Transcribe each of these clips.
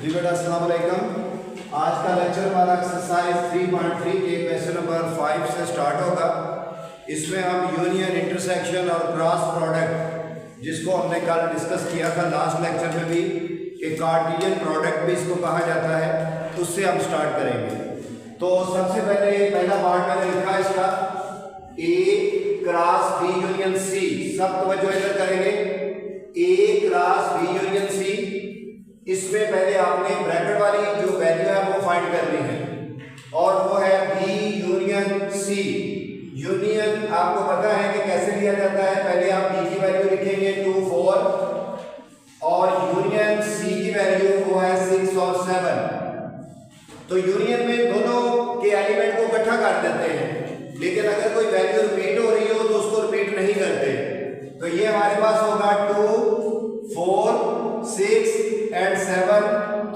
जी बेटा अस्सलाम वालेकुम। आज का लेक्चर हमारा एक्सरसाइज 3.3 के क्वेश्चन नंबर 5 से स्टार्ट होगा। इसमें हम यूनियन, इंटरसेक्शन और क्रॉस प्रोडक्ट, जिसको हमने कल डिस्कस किया था लास्ट लेक्चर में भी कि कार्टेशियन प्रोडक्ट भी इसको कहा जाता है, उससे हम स्टार्ट करेंगे। तो सबसे पहले पहला पार्ट मैंने लिखा इसका ए क्रॉस बी यूनियन सी। सब तवज्जो इधर करेंगे। ए क्रॉस बी यूनियन सी, इसमें पहले आपने ब्रैकेट वाली जो वैल्यू है वो फाइंड करनी है और वो है बी यूनियन सी। यूनियन आपको पता है कि कैसे लिया जाता है। पहले आप बी की वैल्यू लिखेंगे 2, 4 और यूनियन सी की वैल्यू वो है 6 और 7। तो यूनियन में दोनों के एलिमेंट को इकट्ठा कर देते हैं, लेकिन अगर कोई वैल्यू रिपीट हो रही हो तो उसको रिपीट नहीं करते। तो ये हमारे पास होगा 2, 4, 6 एंड 7।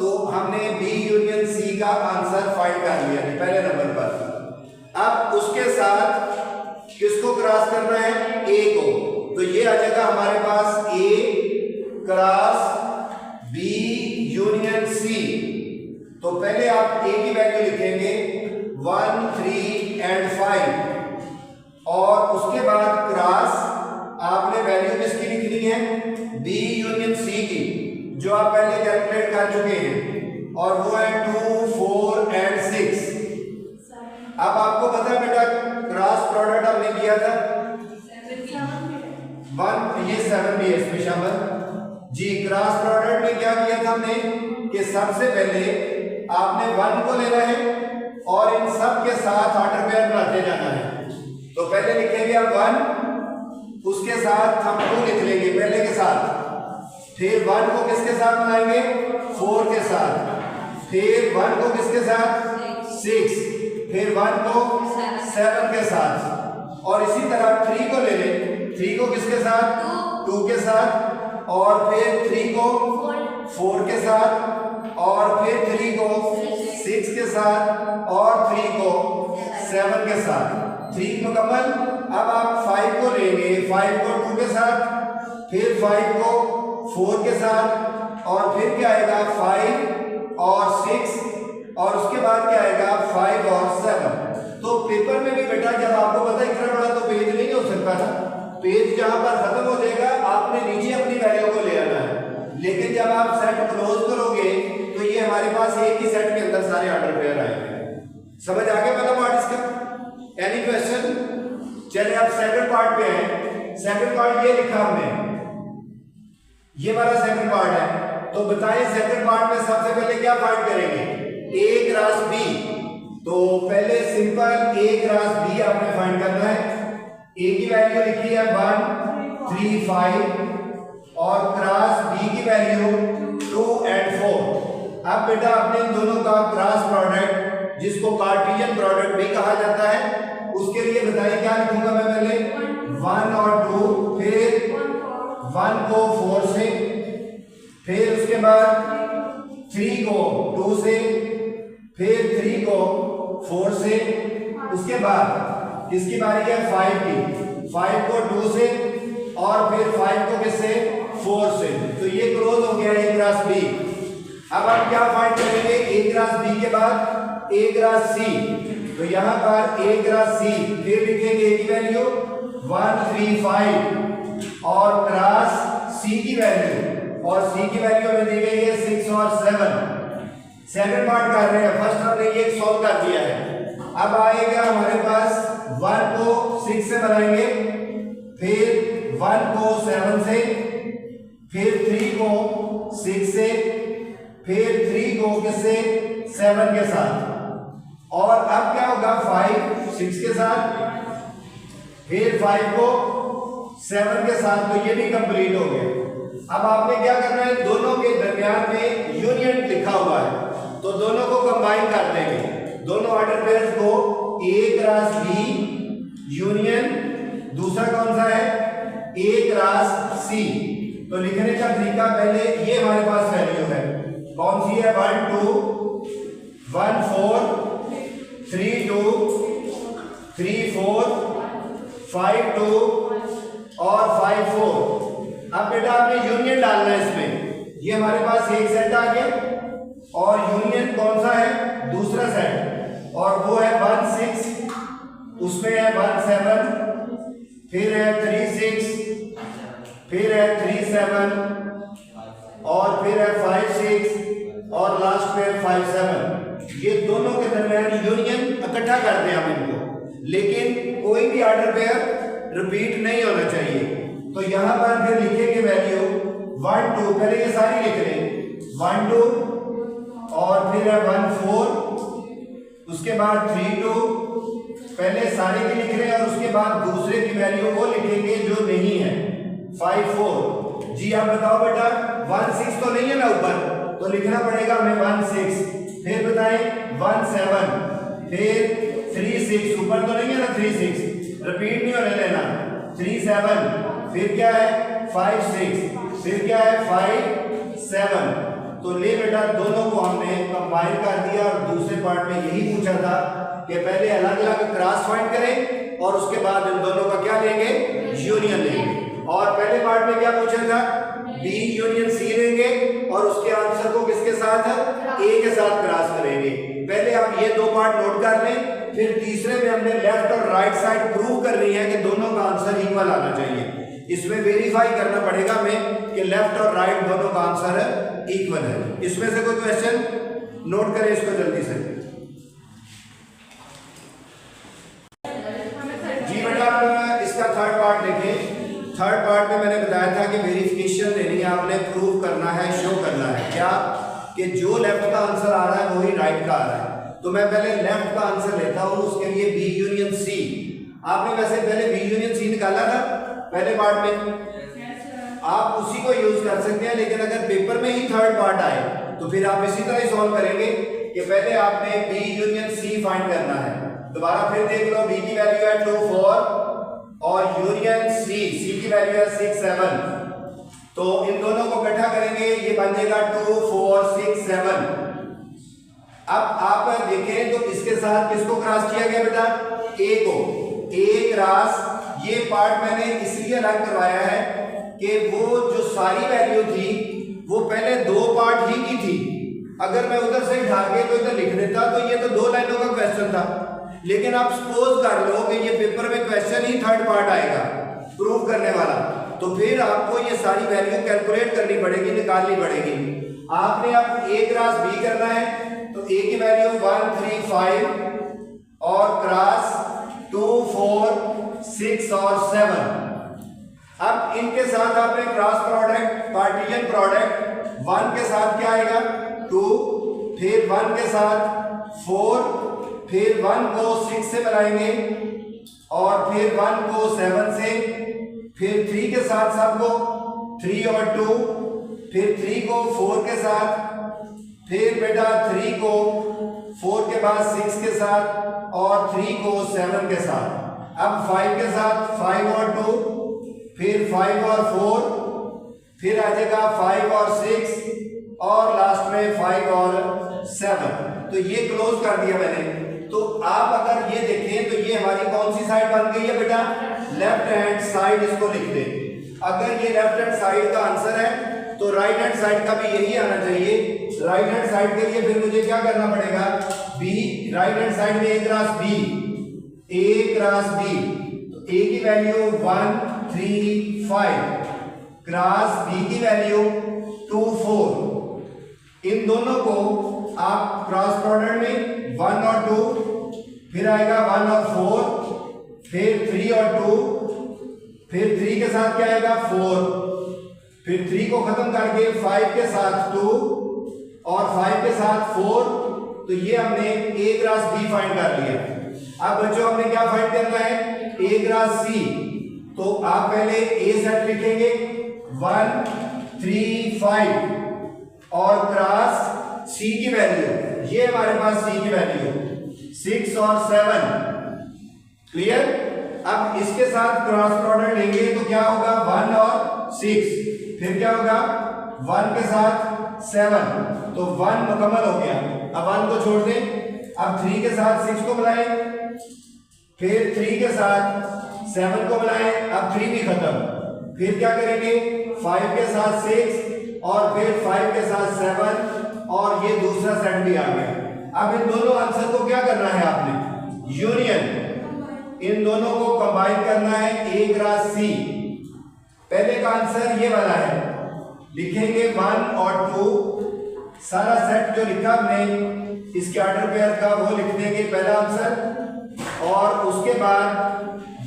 तो हमने बी यूनियन सी का आंसर फाइंड कर लिया है पहले नंबर पर। अब उसके साथ किसको क्रॉस करना है? ए को। तो ये आ जाएगा हमारे पास ए क्रॉस बी यूनियन सी। तो पहले आप ए की वैल्यू लिखेंगे 1, 3 एंड 5 और उसके बाद क्रॉस आपने वैल्यू किसकी लिखनी है? बी यूनियन सी की, जो आप पहले कैलकुलेट कर चुके हैं, और वो है 2, 4 एंड 6। अब आपको पता है बेटा क्रॉस प्रोडक्ट हमने किया था 1, ये 7 भी है इसमें शामिल जी। क्रॉस प्रोडक्ट में क्या किया था हमने कि सबसे पहले आपने 1 को लेना है और इन सब के साथ ऑर्डर पेयर बनाते जाना है। तो पहले लिखेंगे आप 1, उसके साथ हम 2 लिख लेंगे पहले के साथ, फिर 1 को किसके साथ बनाएंगे? 4 के साथ, फिर 1 को किसके साथ? 6, फिर 1 को 7 के साथ, और इसी तरह 3 को ले लें। 3 को किसके साथ? 2 के साथ, और फिर 3 को 4 के साथ, और फिर 3 को 6 के साथ, और 3 को 7 के साथ। 3 मुकम्मल। अब आप 5 को लेंगे, 5 को 2 के साथ, फिर 5 को 4 के साथ, और फिर क्या आएगा 5 और 6, और उसके बाद क्या आएगा 5 और 7। तो पेपर में भी बेटा जब आपको पता है इतना बड़ा तो पेज नहीं हो सकता ना, पेज जहां पर खत्म हो जाएगा आपने नीचे अपनी वैल्यू को ले आना है। लेकिन जब आप सेट क्लोज करोगे तो ये हमारे पास एक ही सेट के अंदर सारे ऑर्डर पेयर आएंगे। समझ आ गया पहला पार्ट इसका? Any question? चलिए अब सेकंड पार्ट पे हैं। सेकंड पार्ट ये लिखा हमने, ये हमारा सेकंड पार्ट है। तो बताइए सेकंड पार्ट में सबसे पहले क्या फाइंड करेंगे? ए क्रॉस बी। तो पहले सिंपल ए क्रॉस बी आपने फाइंड करना है। ए की वैल्यू लिखी है 1, 3, 5 और क्रॉस बी की वैल्यू 2 एंड 4। अब बेटा आपने इन दोनों का क्रॉस प्रोडक्ट, जिसको कार्टेशियन प्रोडक्ट भी कहा जाता है, उसके लिए बताइए क्या लिखूंगा मैं? पहले 1 और 2, फिर 1 को 4 से, फिर उसके बाद 3 को 2 से, फिर 3 को 4 से, उसके बाद किसकी बारी है? 5 की। 5 को 2 से और फिर 5 को किससे? 4 से। तो ये क्लोज हो गया ए क्रॉस बी। अब आप क्या फाइंड करेंगे? ए क्रॉस बी के बाद ए क्रॉस सी। तो यहां पर ए क्रॉस सी, फिर लिखेंगे ए की वैल्यू 1, 3, 5 और क्रॉस सी की वैल्यू, और सी की वैल्यू हमें दी गई है 6 और 7। सेकंड पार्ट कर रहे हैं। फर्स्ट हमने ये सॉल्व कर दिया है। अब आएगा हमारे पास 1 को 6 से बनाएंगे, फिर 1 को 7 से, फिर 3 को 6 से, फिर 3 को किससे? 7 के साथ, और अब क्या होगा 5 6 के साथ, फिर 5 को 7 के साथ। तो ये भी कंप्लीट हो गया। अब आपने क्या करना है? दोनों के दरमियान में यूनियन लिखा हुआ है, तो दोनों को कंबाइन कर देंगे। दोनों ऑर्डर पेयर्स को ए क्रॉस बी यूनियन, दूसरा कौन सा है? ए क्रॉस सी। तो लिखने का तरीका पहले ये हमारे पास वैल्यू है, कौन सी है? 1, 2, 1, 4, 3, 2, 3, 4, 5, 2 और 5, 4। अब बेटा आपने यूनियन डालना है इसमें। ये हमारे पास एक सेट आ गया, उसमें है 1 7, फिर है 3 6, फिर है 3 7, और फिर है 5 6, और लास्ट में 5 7। ये दोनों के दरमियान यूनियन इकट्ठा करते हैं हम इनको, लेकिन कोई भी ऑर्डर पेयर रिपीट नहीं होना चाहिए। तो यहां पर फिर लिखेंगे वैल्यू 1 2, पहले ये सारी लिख लें 1 2, और फिर है 1 4, उसके बाद 3 2, पहले सारे की लिख रहे हैं और उसके बाद दूसरे की वैल्यू वो लिखेंगे जो नहीं है 5 4। जी आप बताओ बेटा 1 6 तो नहीं है ना ऊपर, तो लिखना पड़ेगा हमें 1 6, फिर बताएं 1 7, फिर 3 6, ऊपर तो नहीं है ना 3 6, रिपीट नहीं होने देना, 3 7, फिर क्या है 5 6, फिर क्या है 5 7। तो ले बेटा दोनों को हमने कंबाइन कर दिया, और दूसरे पार्ट में यही पूछा था कि पहले अलग अलग क्रॉस फाइंड करें और उसके बाद इन दोनों का क्या लेंगे, यूनियन लेंगे। और पहले पार्ट में क्या पूछा था, बी यूनियन सी लेंगे और उसके आंसर को किसके साथ, ए के साथ क्रॉस करेंगे। पहले हम ये दो पार्ट नोट कर लें, फिर तीसरे में हमने लेफ्ट और राइट साइड प्रूव करनी है कि दोनों का आंसर इक्वल आना चाहिए। इसमें वेरीफाई करना पड़ेगा हमें कि लेफ्ट और राइट दोनों का आंसर इक्वल है। इसमें से कोई क्वेश्चन नोट करें इसको जल्दी से। जी बेटा इसका थर्ड पार्ट देखें। थर्ड पार्ट में मैंने बताया था कि वेरिफिकेशन देनी है, आपने प्रूव करना है, शो करना है क्या कि जो लेफ्ट का आंसर आ रहा है वही राइट का आ रहा है। तो मैं पहले लेफ्ट का आंसर लेता हूं, उसके लिए बी यूनियन सी। आपने वैसे पहले बी यूनियन सी निकाला था पहले पार्ट में, आप उसी को यूज कर सकते हैं, लेकिन अगर पेपर में ही थर्ड पार्ट आए तो फिर आप इसी तरह ही सॉल्व करेंगे कि पहले आपने बी यूनियन सी फाइंड करना है। दोबारा फिर देख लो, बी की वैल्यू है 2 4 और यूनियन सी की वैल्यू है 6 7। तो इन दोनों को इकट्ठा करेंगे, ये बन जाएगा 2 4 6 7। अब आप देखें तो इसके साथ किसको क्रॉस किया गया बेटा, ए को, ए क्रॉस। ये पार्ट मैंने इसलिए अलग करवाया है कि वो जो सारी वैल्यू थी वो पहले दो पार्ट ही की थी। अगर मैं उधर से उठा के तो इधर लिख देता तो ये तो 2 लाइनों का क्वेश्चन था, लेकिन आप सपोज कर लो कि ये पेपर में क्वेश्चन ही थर्ड पार्ट आएगा प्रूव करने वाला, तो फिर आपको ये सारी वैल्यू कैलकुलेट करनी पड़ेगी, निकालनी पड़ेगी। आपने अब ए क्रॉस बी करना है, तो ए की वैल्यू 1 3 5 और क्रॉस 2 4 6 और 7। अब इनके साथ आपने क्रॉस प्रोडक्ट, पार्टीशन प्रोडक्ट, 1 के साथ क्या आएगा 2, फिर 1 के साथ 4, फिर 1 को 6 से मिलाएंगे और फिर 1 को 7 से, फिर 3 के साथ सबको 3 और 2, फिर 3 को 4 के साथ, फिर बेटा 3 को 4 के बाद 6 के साथ और 3 को 7 के साथ। अब 5 के साथ 5 और 2, फिर 5 और 4, फिर आ जाएगा 5 और 6 और लास्ट में 5 और 7। तो ये क्लोज कर दिया मैंने। तो आप अगर ये देखें तो ये हमारी कौन सी साइड बन गई है बेटा, लेफ्ट हैंड साइड। इसको लिख दें, अगर ये लेफ्ट हैंड साइड का आंसर है तो राइट हैंड साइड का भी यही आना चाहिए। राइट हैंड साइड के लिए फिर मुझे क्या करना पड़ेगा, बी, राइट हैंड साइड में ए क्रॉस बी, ए क्रॉस बी। तो ए की वैल्यू 1 3 5, क्रॉस बी की वैल्यू 2 4। इन दोनों को आप क्रॉस प्रोडक्ट में 1 और 2, फिर आएगा 1 और 4, फिर 3 और 2, फिर 3 के साथ क्या आएगा 4, फिर 3 को खत्म करके 5 के साथ 2 और 5 के साथ 4। तो ये हमने ए क्रॉस बी फाइंड कर लिया। अब बच्चों हमने क्या फाइंड करना है, ए क्रॉस सी। तो आप पहले ए सेट लिखेंगे 1 3 5 और क्रॉस सी की वैल्यू, ये हमारे पास सी की वैल्यू 6 और 7। क्लियर। अब इसके साथ क्रॉस प्रोडक्ट लेंगे तो क्या होगा 1 और 6, फिर क्या होगा 1 के साथ 7, तो 1 मुकम्मल हो गया। अब 1 को छोड़ दें, अब 3 के साथ 6 को मिलाएं, फिर 3 के साथ 7 को मिलाएं, अब 3 भी खत्म। फिर क्या करेंगे 5 के साथ 6 और फिर 5 के साथ 7 और ये दूसरा सेट भी आ गया। अब इन दोनों आंसर को क्या करना है आपने, यूनियन। इन दोनों को कंबाइन करना है A क्रॉस C। पहले का आंसर ये वाला है, लिखेंगे 1 और 2, सारा सेट जो लिखा हमने इसके ऑर्डर पेयर का वो लिख देंगे पहला आंसर, और उसके बाद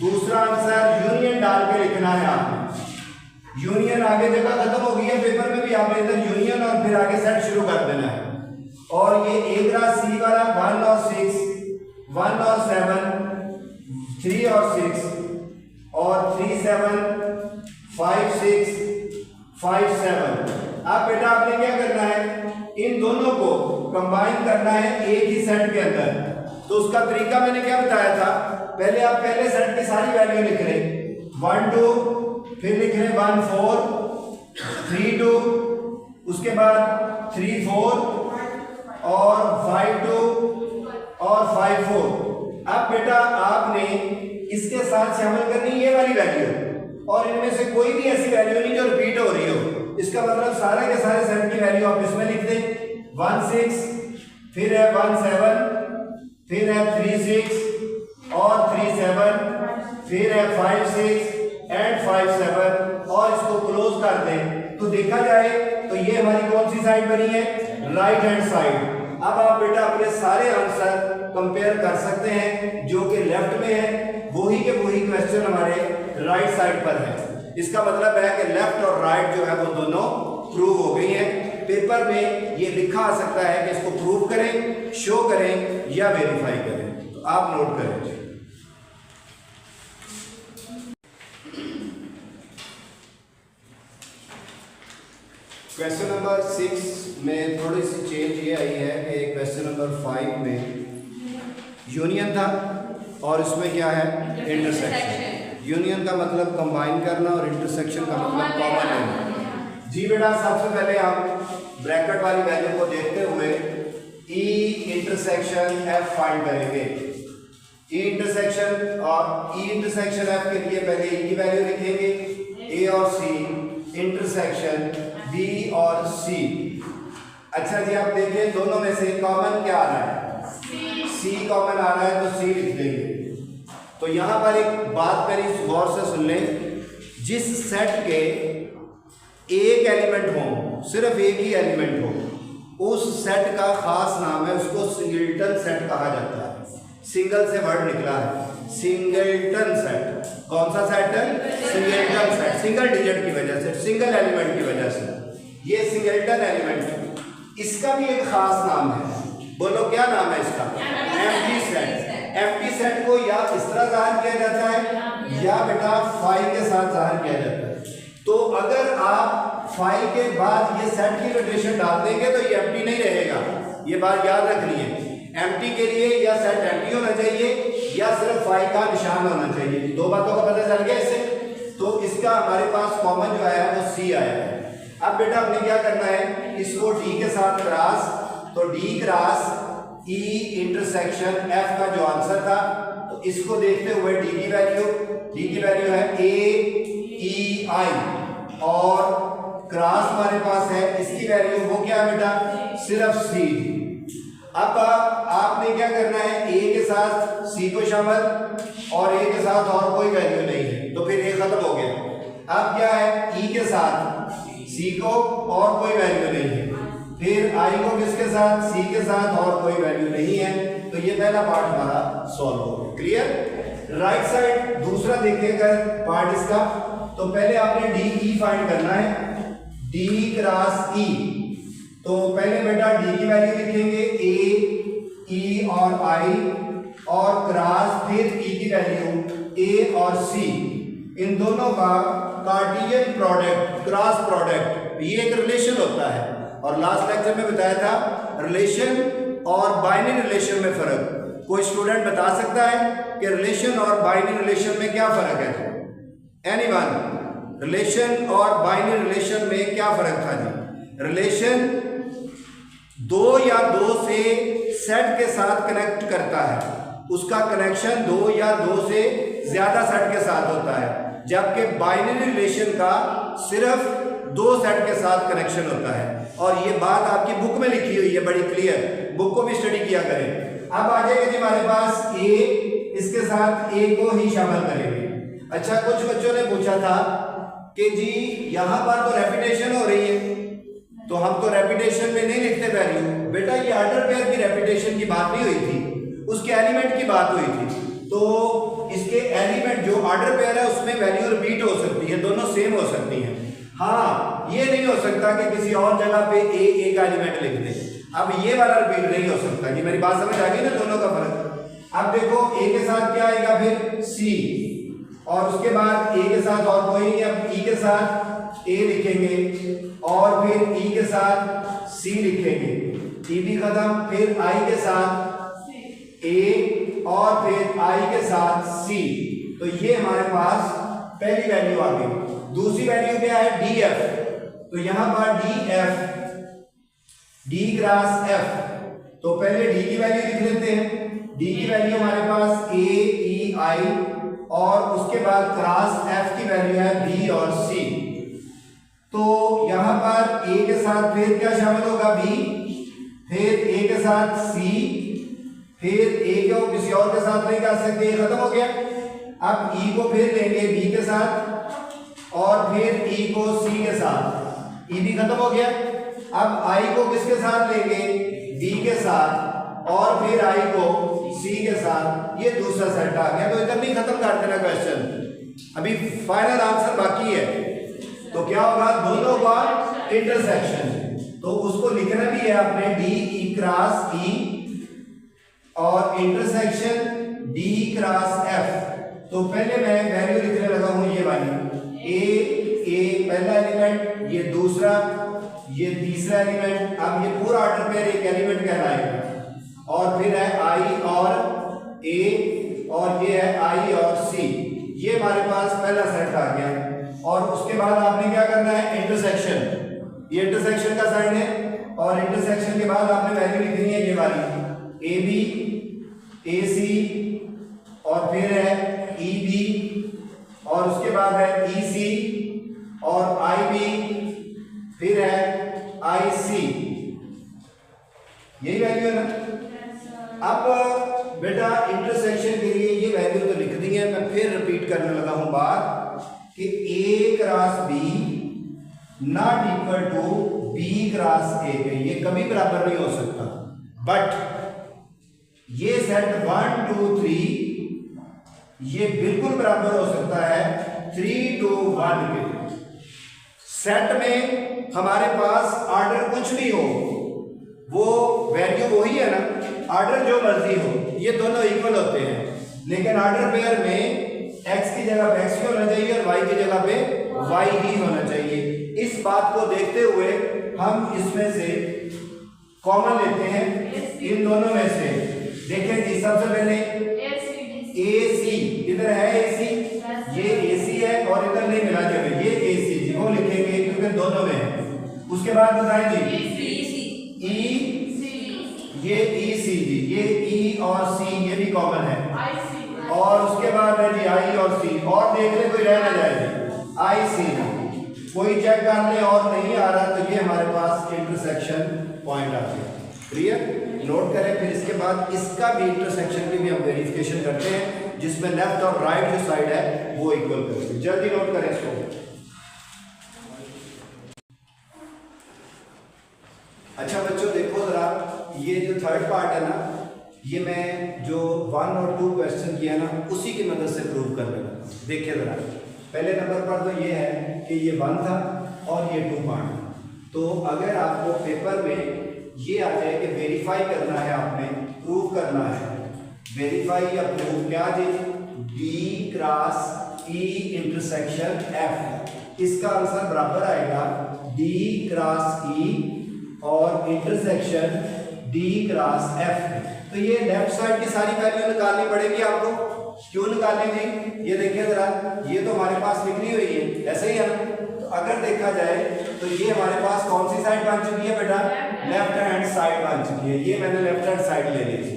दूसरा आंसर यूनियन डाल के लिखना है आपने। यूनियन आगे जगह खत्म हो गई है पेपर में भी, आपने इधर यूनियन और फिर आगे सेट शुरू कर देना है। और ये A क्रॉस C वाला 1 और 6, 1 और 7, 3 और 6, और 3 7, 5 6, 5 7। अब बेटा आपने क्या करना है, इन दोनों को कंबाइन करना है एक ही सेट के अंदर। तो उसका तरीका मैंने क्या बताया था, पहले आप पहले सेट की सारी वैल्यू लिख रहे 1 2, फिर लिख रहे 1 4, 3 2, उसके बाद 3 4 और 5 2 और 5 4। अब बेटा आपने इसके साथ शामिल करनी ये वाली वैल्यू, और इनमें से कोई भी ऐसी वैल्यू नहीं जो रिपीट हो रही हो। इसका मतलब सारे के सारे सेट की वैल्यू आप इसमें लिख दें, 1 6, फिर है 1 7, फिर है 3 6 और 3 7, फिर है 5 6 एंड 5 7, और इसको क्लोज कर दें। तो देखा जाए तो ये हमारी कौन सी साइड बनी है, राइट हैंड साइड। अब आप बेटा अपने सारे आंसर कंपेयर कर सकते हैं, जो कि लेफ्ट में है वही के वही क्वेश्चन हमारे राइट साइड पर है। इसका मतलब है कि लेफ्ट और राइट जो है वो दोनों प्रूव हो गई हैं। पेपर में ये लिखा आ सकता है कि इसको प्रूव करें, शो करें या वेरीफाई करें, तो आप नोट करें। क्वेश्चन नंबर 6 में थोड़ी सी चेंज ये आई है कि क्वेश्चन नंबर 5 में यूनियन था और इसमें क्या है, इंटरसेक्शन। यूनियन का मतलब कंबाइन करना और इंटरसेक्शन का मतलब कॉमन लेना। जी बेटा, सबसे पहले हम ब्रैकेट वाली वैल्यू को देखते हुए E इंटरसेक्शन F फाइंड करेंगे। E इंटरसेक्शन और E इंटरसेक्शन F के लिए पहले E की वैल्यू लिखेंगे, A और C इंटरसेक्शन B और C। अच्छा जी, आप देखिए दोनों में से कॉमन क्या आ रहा है, C कॉमन आ रहा है, तो C लिख देंगे। तो यहां पर एक बात मेरी गौर से सुन लें, जिस सेट के एक एलिमेंट हो, सिर्फ एक ही एलिमेंट हो, उस सेट का खास नाम है, उसको सिंगलटन सेट कहा जाता है। सिंगल से वर्ड निकला है, सिंगलटन सेट। कौन सा सेट है, सिंगलटन सेट, सिंगल डिजिट की वजह से, सिंगल एलिमेंट की वजह से ये सिंगलटन एलिमेंट। इसका भी एक खास नाम है, बोलो क्या नाम है इसका, एम्प्टी सेट। एम्प्टी सेट को या इस तरह जाहिर किया जाता है या बेटा फाइल के साथ जाहिर किया जाता है। तो अगर आप फाइल के बाद ये सेट की नोटेशन डाल देंगे तो ये एम्प्टी नहीं रहेगा, ये बात याद रखनी है। एम्प्टी के लिए या सेट एम्प्टी होना चाहिए या सिर्फ फाइल का निशान होना चाहिए। दो बातों का पता चल गया इससे। तो इसका हमारे पास कॉमन जो आया वो C आया है। अब बेटा हमने क्या करना है, इसको D के साथ क्रॉस, तो D cross E intersection F का जो आंसर था, तो इसको देखते हुए D की वैल्यू है AEI, और क्रॉस हमारे पास है, इसकी वैल्यू वो क्या है बेटा, सिर्फ C। अब आपने क्या करना है, A के साथ C को शामिल और A के साथ और कोई वैल्यू नहीं है, तो फिर A खत्म हो गया। अब क्या है, E के साथ C को और कोई वैल्यू नहीं है, फिर I को किसके साथ, C के साथ और कोई वैल्यू नहीं है, तो ये पहला पार्ट हमारा सॉल्व हो गया। क्लियर। राइट साइड दूसरा देखिएगा पार्ट इसका, तो पहले आपने DE फाइंड करना है, D क्रॉस E। तो पहले बेटा D की वैल्यू लिखेंगे A, E और I, और क्रॉस फिर E की वैल्यू A और C। इन दोनों का कार्टेशियन प्रोडक्ट, क्रॉस प्रोडक्ट, ये एक रिलेशन होता है। और लास्ट लेक्चर में बताया था रिलेशन और बाइनरी रिलेशन में फर्क। कोई स्टूडेंट बता सकता है कि रिलेशन और बाइनरी रिलेशन में क्या फर्क है? एनीवन, रिलेशन और बाइनरी रिलेशन में क्या फर्क था जी? रिलेशन दो या दो से सेट के साथ कनेक्ट करता है, उसका कनेक्शन दो या दो से ज्यादा सेट के साथ होता है, जबकि बाइनरी रिलेशन का सिर्फ दो सेट के साथ कनेक्शन होता है। और ये बात आपकी बुक में लिखी हुई है बड़ी क्लियर, बुक को भी स्टडी किया करें। अब आ जाएगा जी हमारे पास A इसके साथ ए को ही शामिल करेंगे। अच्छा, कुछ बच्चों ने पूछा था कि जी यहां पर तो रेपिटेशन हो रही है, तो हम तो रेपिटेशन में नहीं लिखते वैल्यू। बेटा ये ऑर्डर पेयर की रेपिटेशन की बात नहीं हुई थी, उसके एलिमेंट की बात हुई थी। तो इसके एलिमेंट जो ऑर्डर पेयर है उसमें वैल्यू रिपीट हो सकती है, दोनों सेम हो सकती हैं। हाँ, ये नहीं हो सकता कि किसी और जगह पे ए का एलिमेंट लिख दे। अब ये वाला रिपीट नहीं हो सकता। जी मेरी बात समझ आ गई ना, दोनों का फर्क। अब देखो ए के साथ क्या आएगा, फिर सी, और उसके बाद ए के साथ और कोई नहीं। अब ई के साथ ए लिखेंगे और फिर ई के साथ सी लिखेंगे, ई भी खत्म। फिर आई के साथ ए और फिर आई के साथ सी। तो ये हमारे पास पहली वैल्यू आ गई। दूसरी वैल्यू क्या है, डी एफ। तो यहां पर D F, D cross F. तो पहले डी की वैल्यू लिख लेते हैं। डी की वैल्यू हमारे पास ए ई आई, और उसके बाद क्रॉस एफ की वैल्यू है बी और सी। तो यहां पर ए के साथ फिर क्या शामिल होगा, बी, फिर ए के साथ सी, फिर ए को किसी और के साथ नहीं कर सकते, ये खत्म हो गया। अब ई को फिर लेंगे बी के साथ और फिर ई को सी के साथ, ई भी खत्म हो गया। अब आई को किसके साथ लेंगे, बी के साथ, और फिर आई को सी के साथ। ये दूसरा सेट आ गया। तो इधर नहीं खत्म कर देना क्वेश्चन, अभी फाइनल आंसर बाकी है। तो क्या होगा, दोनों का इंटरसेक्शन, तो उसको लिखना भी है आपने, डी ई क्रॉस ई और इंटरसेक्शन डी क्रॉस एफ। तो पहले मैं वैल्यू लिखने लगा हूं, ये वाली ए पहला एलिमेंट, ये दूसरा, ये तीसरा एलिमेंट। अब ये पूरा ऑर्डर पेयर एक एलिमेंट कहलाएगा। और फिर है आई और ए, और ये है आई और सी। ये हमारे पास पहला सेट आ गया। और उसके बाद आपने क्या करना है, इंटरसेक्शन। ये इंटरसेक्शन का साइन है, और इंटरसेक्शन के बाद आपने वैल्यू लिखनी है ये वाली, ए बी, ए सी, और फिर है ई बी, और उसके बाद है ई सी और आई बी, फिर है आई सी। यही वैल्यू है ना। अब बेटा इंटरसेक्शन के लिए ये वैल्यू तो लिख दी है, मैं फिर रिपीट करने लगा हूं बात कि A cross B not equal to B cross A. ये कभी बराबर नहीं हो सकता। बट ये सेट 1 2 3 ये बिल्कुल बराबर हो सकता है 3 to 1 के। सेट में हमारे पास ऑर्डर कुछ भी हो, वो वैल्यू वही है ना, ऑर्डर जो मर्जी हो, ये दोनों इक्वल होते हैं। लेकिन ऑर्डर पेयर में x की जगह पे x ही होना चाहिए और y की जगह पे y ही होना चाहिए। इस बात को देखते हुए हम इसमें से कॉमन लेते हैं, इन दोनों में से। देखें जी, सबसे पहले ए सी, इधर है ए सी, ये ए सी है, और इधर नहीं मिला जाएगा, ये ए सी जी वो लिखेंगे क्योंकि दोनों में है। उसके बाद बताएं जी, ई, ये ई सी जी, ये ई और सी ये भी कॉमन है, और उसके बाद है जी आई और सी। और देख ले कोई रह ना जाए जी, आई सी कोई चेक कर ले और नहीं आ रहा तो ये हमारे पास इंटरसेक्शन पॉइंट आ गया। क्लियर, नोट करें। फिर इसके बाद इसका भी इंटरसेक्शन की भी हम वेरिफिकेशन करते हैं, जिसमें लेफ्ट और राइट जो साइड है वो इक्वल करेंगे। जल्दी नोट करें इसको। अच्छा बच्चों देखो जरा, ये जो थर्ड पार्ट है ना, ये मैं जो 1 और 2 क्वेश्चन किया ना उसी की मदद से प्रूव कर लगा। देखिए जरा, पहले नंबर पर तो ये है कि ये 1 था और ये 2 पार्ट। तो अगर आपको पेपर में ये आ जाए कि वेरीफाई करना है, आपने प्रूव करना है, वेरीफाई या प्रूव क्या G, D cross E intersection F, इसका आंसर बराबर आएगा डी क्रॉस ई और इंटरसेक्शन डी क्रॉस एफ। तो ये लेफ्ट साइड की सारी वैल्यू निकालनी पड़ेगी आपको। क्यों निकालनी थी, ये देखिए जरा, ये तो हमारे पास लिखनी हुई है, ऐसे ही है ना। तो अगर देखा जाए तो ये हमारे पास कौन सी साइड बन चुकी है बेटा, लेफ्ट हैंड साइड बन चुकी है। ये मैंने लेफ्ट हैंड साइड ले ली थी।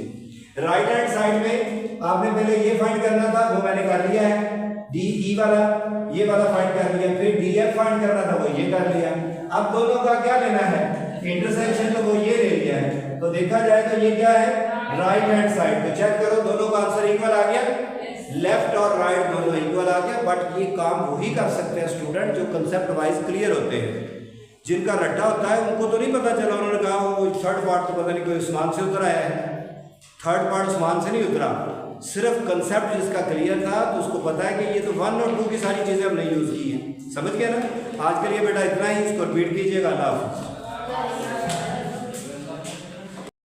राइट हैंड साइड में आपने पहले ये फाइंड करना था, वो मैंने कर लिया है, डी ई वाला, ये वाला फाइंड कर लिया। फिर डी एफ फाइंड करना था, वो ये कर लिया। अब दोनों का क्या लेना है, इंटरसेक्शन, तो वो ये ले लिया है। तो देखा जाए तो ये क्या है, राइट हैंड साइड। तो चेक करो दोनों का आंसर इक्वल आ गया, लेफ्ट और राइट दोनों इक्वल आ गया। बट ये काम वही कर सकते हैं स्टूडेंट जो कंसेप्ट वाइज क्लियर होते हैं। जिनका रट्टा होता है उनको तो नहीं पता चला, उन्होंने कहा वो थर्ड पार्ट तो पता नहीं कोई आसमान से उतर आया है। थर्ड पार्ट आसमान से नहीं उतरा, सिर्फ कंसेप्ट जिसका क्लियर था तो उसको पता है कि ये तो 1 और 2 की सारी चीज़ें हमने यूज़ की हैं। समझ गया ना? आज के लिए बेटा इतना ही, इसको रिपीट कीजिएगा। अल्लाह हाफ़िज़।